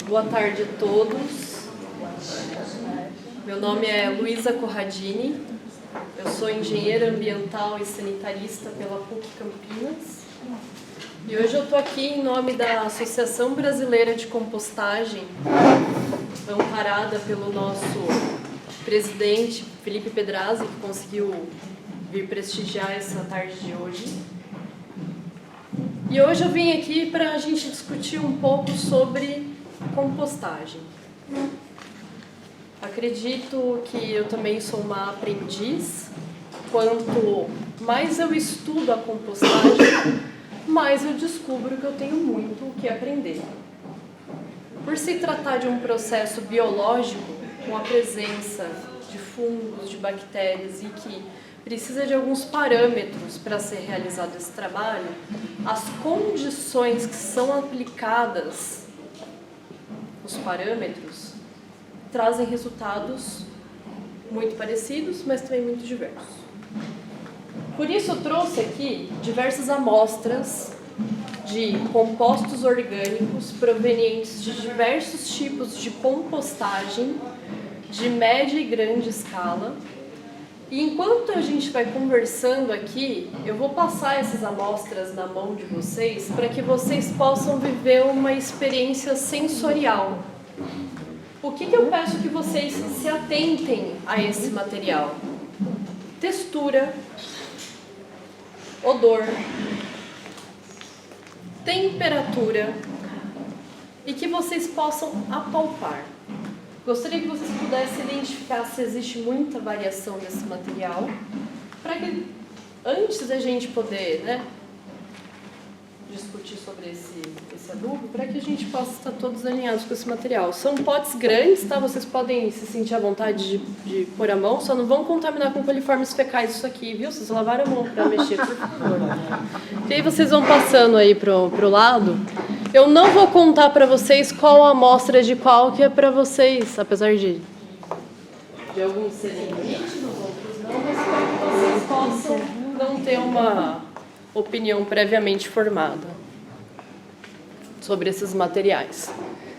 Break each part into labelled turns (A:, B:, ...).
A: Boa tarde a todos. Meu nome é Luísa Corradini, eu sou engenheira ambiental e sanitarista pela PUC Campinas. E hoje eu estou aqui em nome da Associação Brasileira de Compostagem, amparada pelo nosso presidente Felipe Pedrazzi, que conseguiu vir prestigiar essa tarde de hoje. E hoje eu vim aqui para a gente discutir um pouco sobre compostagem. Acredito que eu também sou uma aprendiz. Quanto mais eu estudo a compostagem, mais eu descubro que eu tenho muito o que aprender. Por se tratar de um processo biológico, com a presença de fungos, de bactérias e que precisa de alguns parâmetros para ser realizado esse trabalho, as condições que são aplicadas, os parâmetros, trazem resultados muito parecidos, mas também muito diversos. Por isso eu trouxe aqui diversas amostras de compostos orgânicos provenientes de diversos tipos de compostagem, de média e grande escala. E enquanto a gente vai conversando aqui, eu vou passar essas amostras na mão de vocês para que vocês possam viver uma experiência sensorial. O que eu peço que vocês se atentem a esse material? Textura, odor, temperatura e que vocês possam apalpar. Gostaria que vocês pudessem identificar se existe muita variação desse material, para que antes da gente poder, discutir sobre esse adubo, para que a gente possa estar todos alinhados com esse material. São potes grandes, tá? Vocês podem se sentir à vontade de pôr a mão, só não vão contaminar com coliformes fecais isso aqui, viu? Vocês lavaram a mão para mexer, por favor. E aí vocês vão passando aí pro lado. Eu não vou contar para vocês qual a amostra de qual que é para vocês, apesar de alguns serem nítidos, outros não, mas para que vocês possam não ter uma opinião previamente formada sobre esses materiais.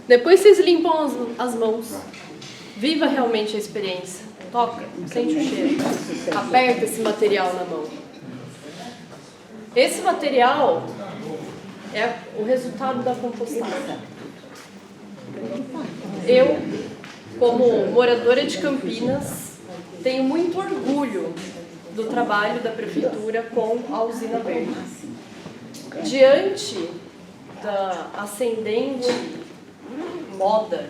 A: Depois vocês limpam as mãos, viva realmente a experiência, toca, sente o cheiro, aperta esse material na mão. Esse material é o resultado da compostagem. Eu, como moradora de Campinas, tenho muito orgulho do trabalho da Prefeitura com a usina verde. Diante da ascendente moda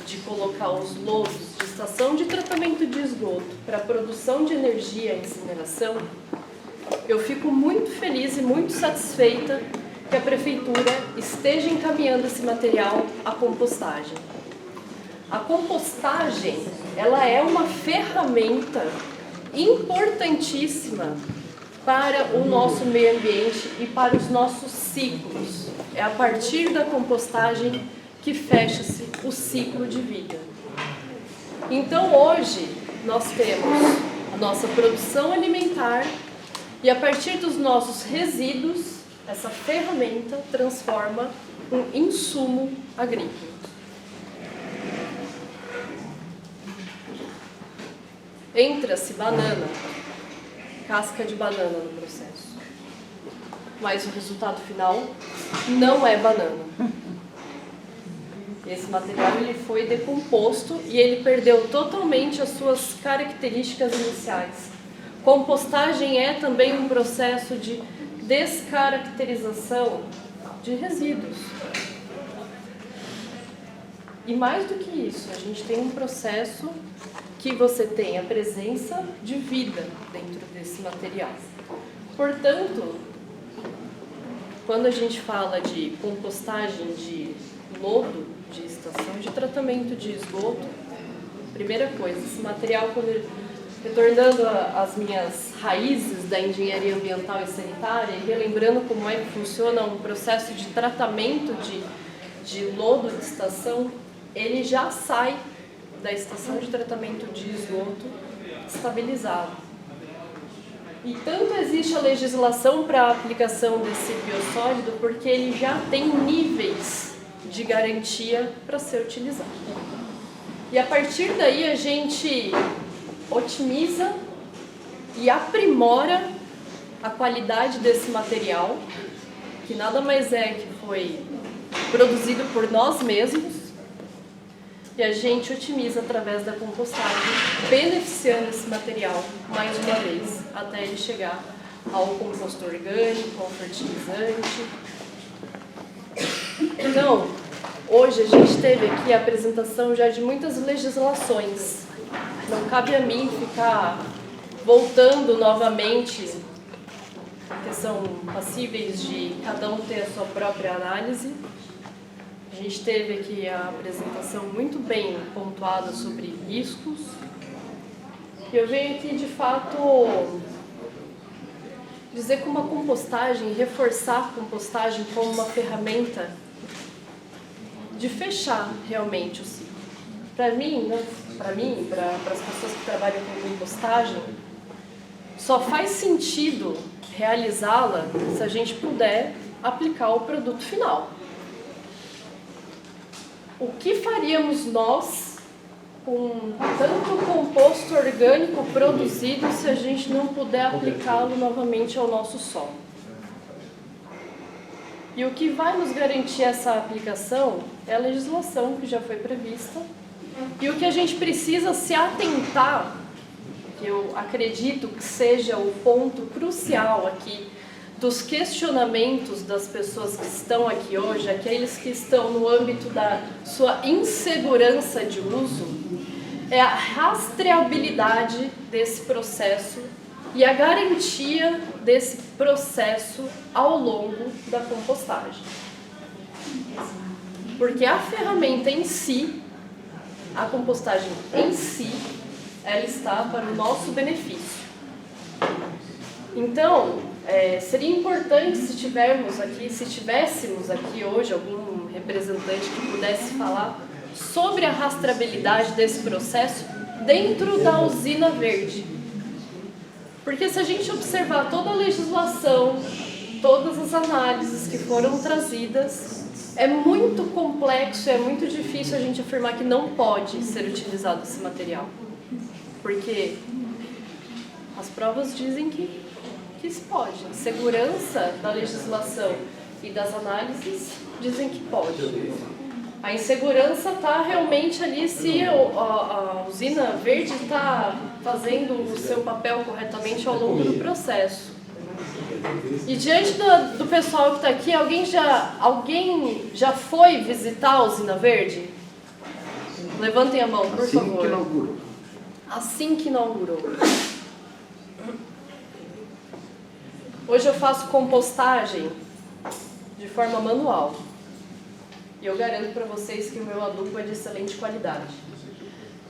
A: de colocar os lodos de estação de tratamento de esgoto para a produção de energia e incineração, eu fico muito feliz e muito satisfeita que a Prefeitura esteja encaminhando esse material à compostagem. A compostagem, ela é uma ferramenta importantíssima para o nosso meio ambiente e para os nossos ciclos. É a partir da compostagem que fecha-se o ciclo de vida. Então, hoje, nós temos a nossa produção alimentar e, a partir dos nossos resíduos, essa ferramenta transforma um insumo agrícola. Entra-se banana, casca de banana no processo. Mas o resultado final não é banana. Esse material ele foi decomposto e ele perdeu totalmente as suas características iniciais. Compostagem é também um processo de descaracterização de resíduos. E mais do que isso, a gente tem um processo que você tem a presença de vida dentro desse material. Portanto, quando a gente fala de compostagem de lodo, de estação de tratamento de esgoto, primeira coisa, esse material, retornando às minhas raízes da engenharia ambiental e sanitária e relembrando como é que funciona um processo de tratamento de lodo de estação, ele já sai da estação de tratamento de esgoto estabilizado. E tanto existe a legislação para a aplicação desse biossólido porque ele já tem níveis de garantia para ser utilizado. E a partir daí a gente otimiza e aprimora a qualidade desse material, que nada mais é que foi produzido por nós mesmos, e a gente otimiza através da compostagem, beneficiando esse material mais uma vez, até ele chegar ao composto orgânico, ao fertilizante. Então, hoje a gente teve aqui a apresentação já de muitas legislações. Não cabe a mim ficar voltando novamente, porque são passíveis de cada um ter a sua própria análise. A gente teve aqui a apresentação muito bem pontuada sobre riscos. E eu venho aqui, de fato, dizer como a compostagem, reforçar a compostagem como uma ferramenta de fechar realmente o ciclo. Para mim, para as pessoas que trabalham com compostagem, só faz sentido realizá-la se a gente puder aplicar o produto final. O que faríamos nós com tanto composto orgânico produzido se a gente não puder aplicá-lo novamente ao nosso solo? E o que vai nos garantir essa aplicação é a legislação que já foi prevista. E o que a gente precisa se atentar, que eu acredito que seja o ponto crucial aqui dos questionamentos das pessoas que estão aqui hoje, aqueles que estão no âmbito da sua insegurança de uso, é a rastreabilidade desse processo e a garantia desse processo ao longo da compostagem. Porque a ferramenta em si, a compostagem em si, ela está para o nosso benefício. Então, seria importante se tivéssemos aqui hoje algum representante que pudesse falar sobre a rastreabilidade desse processo dentro da usina verde. Porque se a gente observar toda a legislação, todas as análises que foram trazidas, é muito complexo, é muito difícil a gente afirmar que não pode ser utilizado esse material. Porque as provas dizem que se pode. A segurança da legislação e das análises dizem que pode. A insegurança está realmente ali se a usina verde está fazendo o seu papel corretamente ao longo do processo. E diante do pessoal que está aqui, alguém já foi visitar a usina verde? Levantem a mão, por favor. Assim que inaugurou. Hoje eu faço compostagem de forma manual. E eu garanto para vocês que o meu adubo é de excelente qualidade.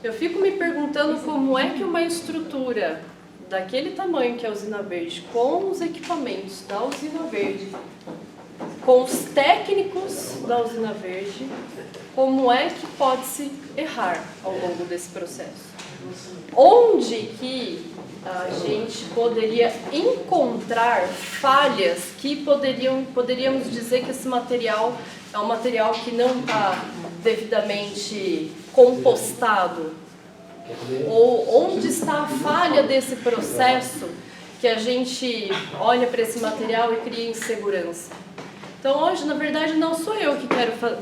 A: Eu fico me perguntando como é que uma estrutura daquele tamanho que é a usina verde, com os equipamentos da usina verde, com os técnicos da usina verde, como é que pode-se errar ao longo desse processo? Onde que a gente poderia encontrar falhas que poderíamos dizer que esse material é um material que não está devidamente compostado? Ou onde está a falha desse processo que a gente olha para esse material e cria insegurança? Então hoje, na verdade, não sou eu que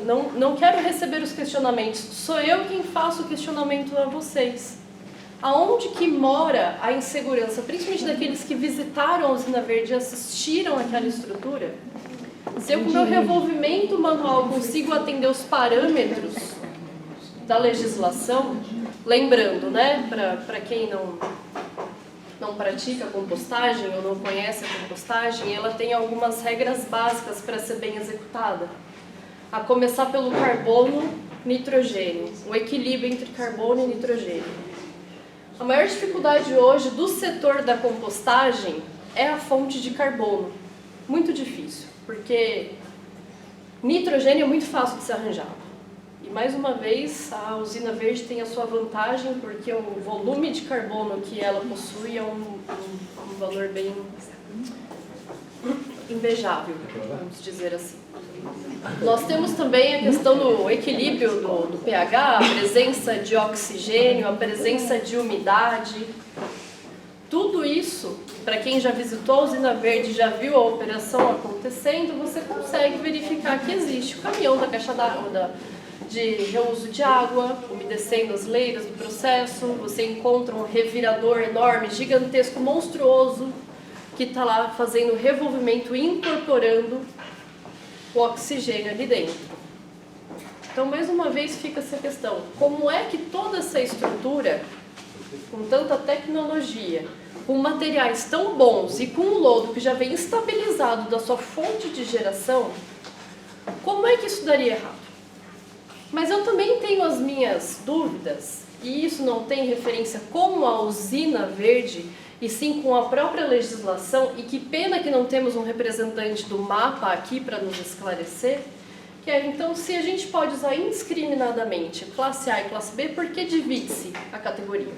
A: não quero receber os questionamentos, sou eu quem faço o questionamento a vocês. Aonde que mora a insegurança, principalmente daqueles que visitaram a usina verde e assistiram àquela estrutura? Se eu, com o meu revolvimento manual, consigo atender os parâmetros da legislação, lembrando, né, para quem não pratica a compostagem ou não conhece a compostagem, ela tem algumas regras básicas para ser bem executada. A começar pelo carbono, nitrogênio, o equilíbrio entre carbono e nitrogênio. A maior dificuldade hoje do setor da compostagem é a fonte de carbono. Muito difícil, porque nitrogênio é muito fácil de ser arranjado. E mais uma vez, a usina verde tem a sua vantagem, porque o volume de carbono que ela possui é um valor bem invejável, vamos dizer assim. Nós temos também a questão do equilíbrio do pH, a presença de oxigênio, a presença de umidade. Tudo isso, para quem já visitou a usina verde e já viu a operação acontecendo, você consegue verificar que existe o caminhão da caixa d'água, de reuso de água, umedecendo as leiras do processo. Você encontra um revirador enorme, gigantesco, monstruoso, que está lá fazendo o revolvimento, incorporando o oxigênio ali dentro. Então, mais uma vez, fica essa questão. Como é que toda essa estrutura, com tanta tecnologia, com materiais tão bons e com um lodo que já vem estabilizado da sua fonte de geração, como é que isso daria errado? Mas eu também tenho as minhas dúvidas, e isso não tem referência com a usina verde, e sim com a própria legislação, e que pena que não temos um representante do MAPA aqui para nos esclarecer, que é, então, se a gente pode usar indiscriminadamente classe A e classe B, por que divide-se a categoria?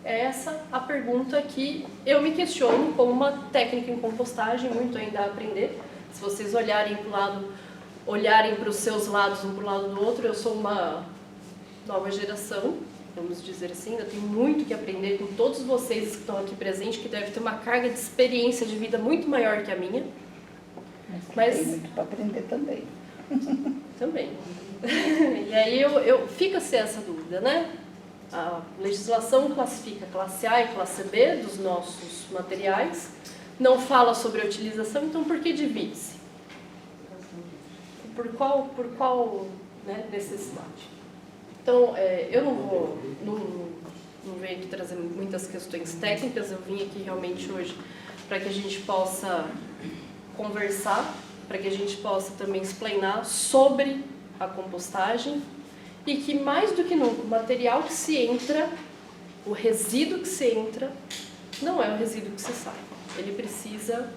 A: É essa a pergunta que eu me questiono como uma técnica em compostagem, muito ainda a aprender. Se vocês olharem para o lado, olharem para os seus lados, um para o lado do outro, eu sou uma nova geração, vamos dizer assim, ainda tenho muito que aprender com todos vocês que estão aqui presentes, que devem ter uma carga de experiência de vida muito maior que a minha. Mas
B: tem muito para aprender também.
A: Também. E aí fica-se essa dúvida, né? A legislação classifica classe A e classe B dos nossos materiais, não fala sobre a utilização, então por que divide-se? Por qual necessidade? Então, eu não venho aqui trazer muitas questões técnicas, eu vim aqui realmente hoje para que a gente possa conversar, para que a gente possa também explanar sobre a compostagem e que, mais do que nunca, o material que se entra, o resíduo que se entra, não é o resíduo que se sai. Ele precisa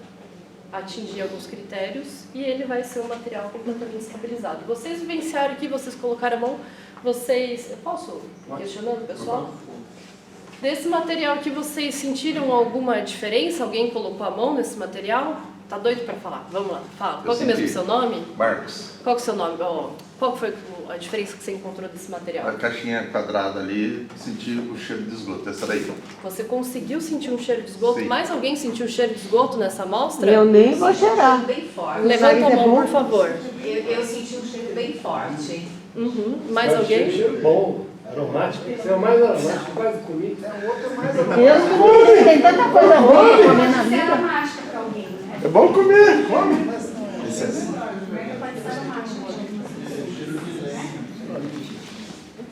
A: atingir alguns critérios e ele vai ser um material completamente estabilizado. Vocês vivenciaram aqui, vocês colocaram a mão, eu posso ir questionando, pessoal? Desse material aqui, vocês sentiram alguma diferença? Alguém colocou a mão nesse material? Tá doido para falar? Vamos lá, fala. Qual que é mesmo o seu nome?
C: Marcos.
A: Qual que é o seu nome? Qual foi a diferença que você encontrou desse material?
C: A caixinha quadrada ali, senti o cheiro de esgoto, essa daí.
A: Você conseguiu sentir um cheiro de esgoto?
C: Sim.
A: Mais alguém sentiu um cheiro de esgoto nessa amostra?
B: Eu nem vou cheirar.
D: Bem forte.
A: Levanta a mão, por favor.
D: Eu senti um cheiro bem forte.
A: Mais alguém?
E: Cheiro bom, aromático. Esse é o mais aromático, quase comi.
B: Deus me livre, tem tanta coisa boa para comer na
D: Pode ser
B: vida.
D: aromática para alguém, né?
C: É bom comer, come.
D: Pode ser aromática.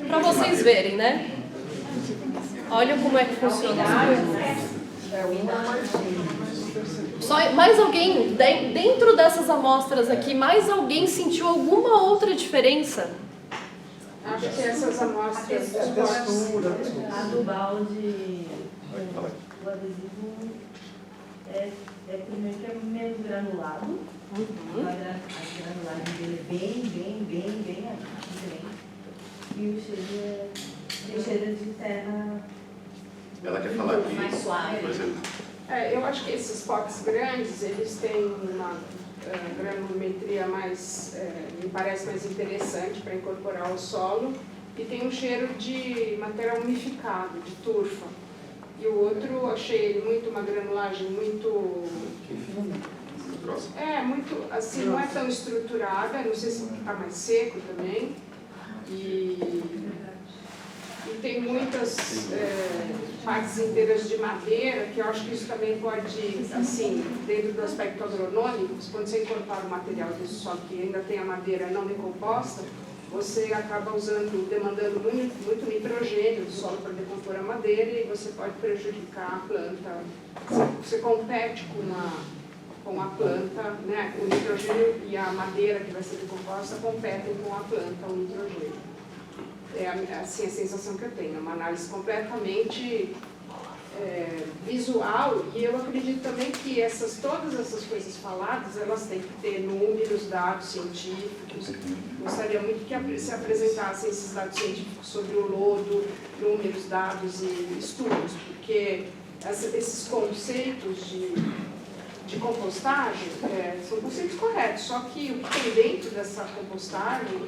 A: Para vocês verem, né? Olha como é que funciona as coisas. Só mais alguém, dentro dessas amostras aqui, mais alguém sentiu alguma outra diferença?
F: Acho que essas amostras dos potes,
G: A do balde, o adesivo é primeiro que é menos granulado. A granulagem dele é bem diferente. E o cheiro tem cheiro de terra.
C: Ela quer falar aqui.
D: Mais suave.
C: Por exemplo.
F: eu acho que esses potes grandes, eles têm uma granulometria mais, me parece mais interessante para incorporar ao solo, e tem um cheiro de material umificado, de turfa. E o outro, achei ele uma granulagem muito... muito, assim, não é tão estruturada, não sei se está mais seco também. E tem muitas partes inteiras de madeira, que eu acho que isso também pode, assim, dentro do aspecto agronômico, quando você incorpora um material desse só que ainda tem a madeira não decomposta, você acaba demandando muito nitrogênio do solo para decompor a madeira e você pode prejudicar a planta. Você compete com a planta, né? O nitrogênio e a madeira que vai ser decomposta competem com a planta, o nitrogênio. É assim, a sensação que eu tenho, é uma análise completamente visual, e eu acredito também que todas essas coisas faladas, elas têm que ter números, dados científicos. Gostaria muito que se apresentassem esses dados científicos sobre o lodo, números, dados e estudos, porque esses conceitos de compostagem são conceitos corretos, só que o que tem dentro dessa compostagem,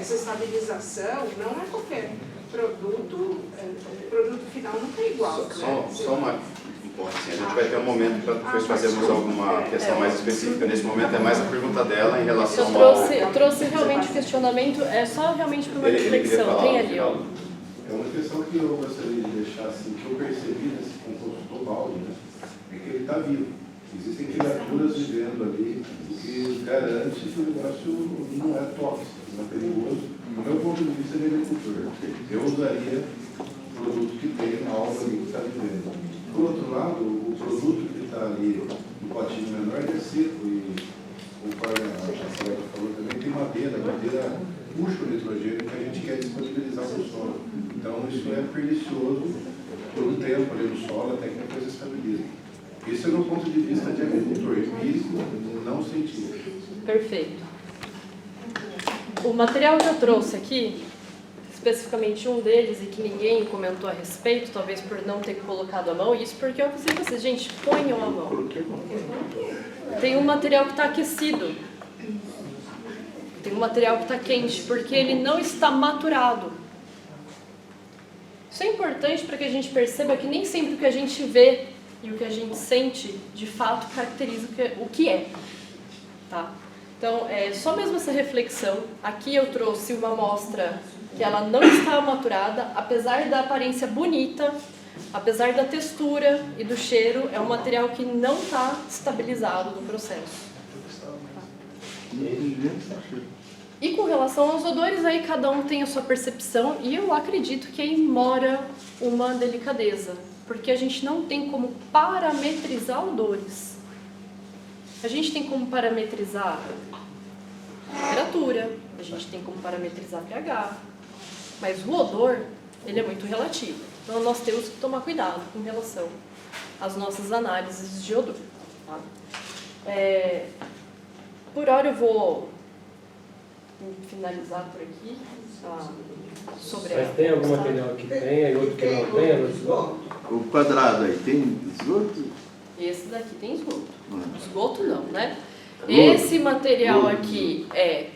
F: essa estabilização, não é qualquer produto, o produto final nunca é igual.
H: Só uma assim, a gente vai ter um momento para depois fazermos alguma questão mais específica. Nesse momento é mais a pergunta dela em relação
A: eu trouxe realmente o questionamento, é só realmente para uma reflexão. Tem ali, ó.
I: É uma questão que eu gostaria de deixar assim, que eu percebi nesse composto global, né, é que ele está vivo. Existem criaturas vivendo ali, o que garante que o negócio não é tóxico, não é perigoso. Do meu ponto de vista de agricultor, eu usaria produto que tem algo ali que está vivendo. Por outro lado, o produto que está ali no potinho menor é seco e, conforme a colega falou também, tem madeira. A madeira puxa o nitrogênio que a gente quer disponibilizar para o solo. Então, isso é pernicioso por um tempo ali no solo até que a coisa estabiliza. Esse é o meu ponto de vista de agricultor, empírico, não científico.
A: Perfeito. O material que eu trouxe aqui, especificamente um deles, e que ninguém comentou a respeito, talvez por não ter colocado a mão, isso porque eu avisei vocês, gente, ponham a mão. Tem um material que está aquecido. Tem um material que está quente, porque ele não está maturado. Isso é importante para que a gente perceba que nem sempre o que a gente vê e o que a gente sente, de fato, caracteriza o que é. Tá? Então, só mesmo essa reflexão. Aqui eu trouxe uma amostra que ela não está maturada, apesar da aparência bonita, apesar da textura e do cheiro, é um material que não está estabilizado no processo. E com relação aos odores, aí cada um tem a sua percepção, e eu acredito que aí mora uma delicadeza, porque a gente não tem como parametrizar odores. A gente tem como parametrizar temperatura, a gente tem como parametrizar pH, mas o odor, ele é muito relativo. Então nós temos que tomar cuidado com relação às nossas análises de odor. Tá? Por hora eu vou finalizar por aqui sobre
E: Mas tem algum material que tenha e outro que não tenha no esgoto?
C: O quadrado aí tem esgoto?
A: Esse daqui tem esgoto. Esgoto não, né? Esse material aqui é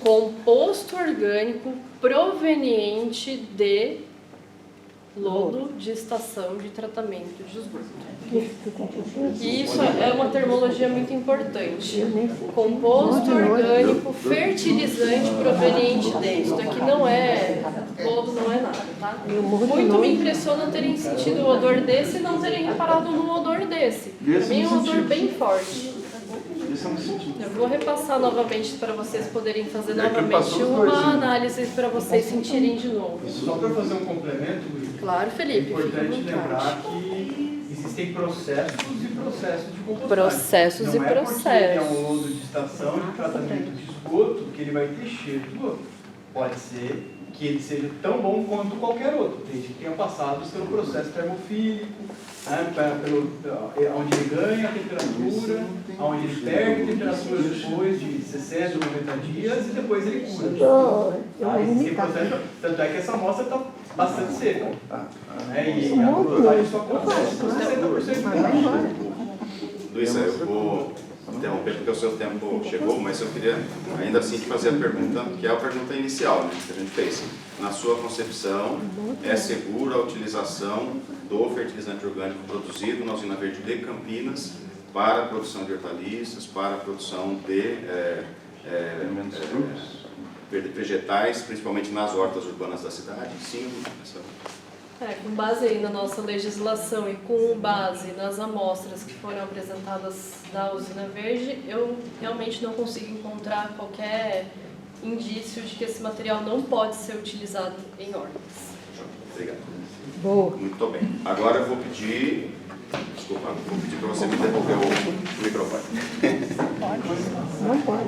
A: composto orgânico proveniente de lodo de estação de tratamento de esgoto. E isso é uma termologia muito importante. Composto orgânico fertilizante proveniente de. Isso daqui não é lodo, não é nada, tá? Muito me impressiona terem sentido o odor desse e não terem reparado no odor desse. Para mim é um odor bem forte. Eu vou repassar novamente para vocês poderem fazer novamente uma análise para vocês sentirem de novo.
J: Só para fazer um complemento, Luiz,
A: claro, Felipe.
J: É importante lembrar que existem processos e processos de compostagem.
A: Processos e processos.
J: Não é porque é um lodo de estação de tratamento de esgoto que ele vai ter cheiro de esgoto. Pode ser que ele seja tão bom quanto qualquer outro, desde que tenha passado pelo processo termofílico, onde ele ganha a temperatura, onde ele perde a temperatura depois de 60 ou 90 dias e depois ele cura. Tanto é que essa amostra está bastante seca. E a compostagem só acontece com 60% de umidade.
H: Luísa, eu vou interromper porque o seu tempo chegou, mas eu queria ainda assim te fazer a pergunta, que é a pergunta inicial, né, que a gente fez. Na sua concepção, é segura a utilização do fertilizante orgânico produzido na usina verde de Campinas para a produção de hortaliças, para a produção de vegetais, principalmente nas hortas urbanas da cidade? Sim,
A: com base aí na nossa legislação e com base nas amostras que foram apresentadas da usina verde, eu realmente não consigo encontrar qualquer indício de que esse material não pode ser utilizado em hortas.
H: Obrigado.
B: Boa.
H: Muito bem. Agora eu vou pedir para você me devolver o microfone.
B: Não pode.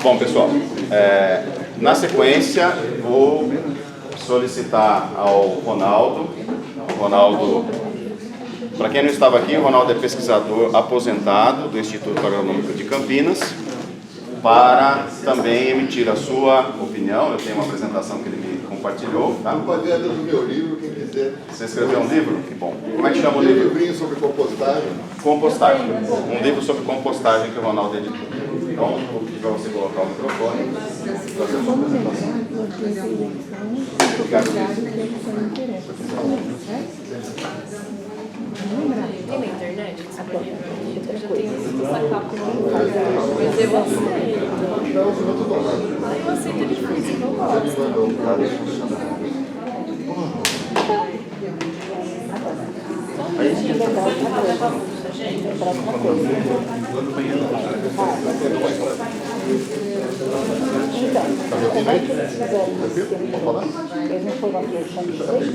H: Bom, pessoal, na sequência vou solicitar ao Ronaldo. Para quem não estava aqui, o Ronaldo é pesquisador aposentado do Instituto Agronômico de Campinas. para também emitir a sua opinião. Eu tenho uma apresentação que ele me compartilhou. Tá?
K: Pode ler do meu livro, quem quiser.
H: Você escreveu um livro? Que bom. Como é que chama o
K: Tem um
H: livro?
K: livrinho sobre compostagem.
H: Compostagem. Um livro sobre compostagem que o Ronaldo editou. Então, vou pedir para você colocar o microfone e fazer a sua apresentação. Obrigado,
A: Tem na internet que você pode ver? Eu já tenho visto essa capa em algum lugar, mas eu aceito. Eu aceito ele físico, eu gosto.
B: Aí sim, legal, gente. Lembrar uma coisa. Então, como é que eles fizeram esse tempo? Eles não foram aqui, eles são de 6